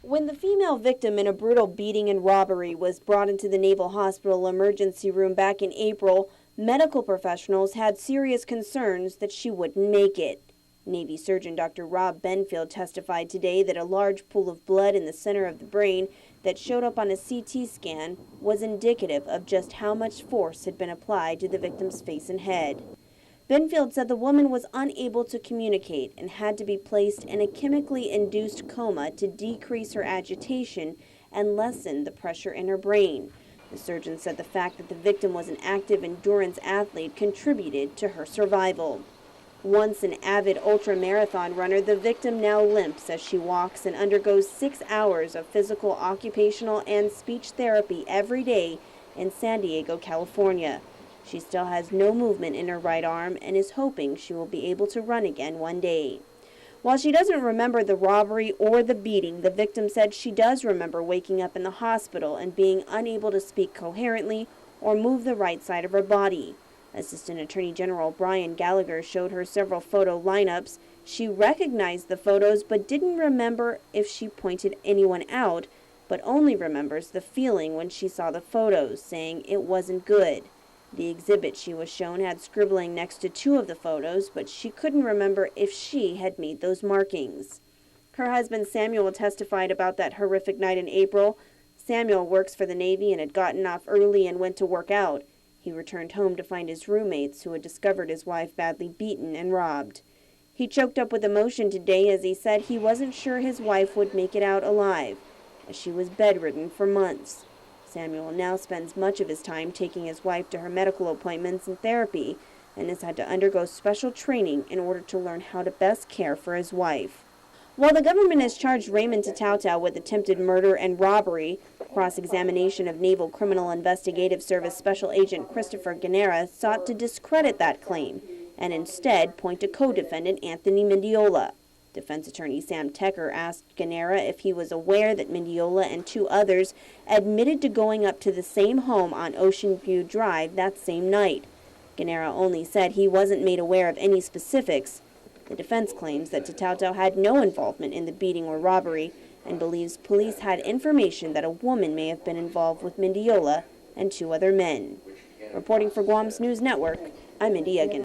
When the female victim in a brutal beating and robbery was brought into the Naval Hospital emergency room back in April, medical professionals had serious concerns that she wouldn't make it. Navy surgeon Dr. Rob Benfield testified today that a large pool of blood in the center of the brain that showed up on a CT scan was indicative of just how much force had been applied to the victim's face and head. Benfield said the woman was unable to communicate and had to be placed in a chemically induced coma to decrease her agitation and lessen the pressure in her brain. The surgeon said the fact that the victim was an active endurance athlete contributed to her survival. Once an avid ultra-marathon runner, the victim now limps as she walks and undergoes 6 hours of physical, occupational, and speech therapy every day in San Diego, California. She still has no movement in her right arm and is hoping she will be able to run again one day. While she doesn't remember the robbery or the beating, the victim said she does remember waking up in the hospital and being unable to speak coherently or move the right side of her body. Assistant Attorney General Brian Gallagher showed her several photo lineups. She recognized the photos but didn't remember if she pointed anyone out, but only remembers the feeling when she saw the photos, saying it wasn't good. The exhibit she was shown had scribbling next to 2 of the photos, but she couldn't remember if she had made those markings. Her husband Samuel testified about that horrific night in April. Samuel works for the Navy and had gotten off early and went to work out. He returned home to find his roommates, who had discovered his wife badly beaten and robbed. He choked up with emotion today as he said he wasn't sure his wife would make it out alive, as she was bedridden for months. Samuel now spends much of his time taking his wife to her medical appointments and therapy, and has had to undergo special training in order to learn how to best care for his wife. While the government has charged Raymond Tedtaotao with attempted murder and robbery, cross-examination of Naval Criminal Investigative Service Special Agent Christopher Guinera sought to discredit that claim and instead point to co-defendant Anthony Mendiola. Defense attorney Sam Tecker asked Guinera if he was aware that Mendiola and 2 others admitted to going up to the same home on Ocean View Drive that same night. Guinera only said he wasn't made aware of any specifics. The defense claims that Tedtaotao had no involvement in the beating or robbery and believes police had information that a woman may have been involved with Mendiola and 2 other men. Reporting for Guam's News Network, I'm Mindy Egan.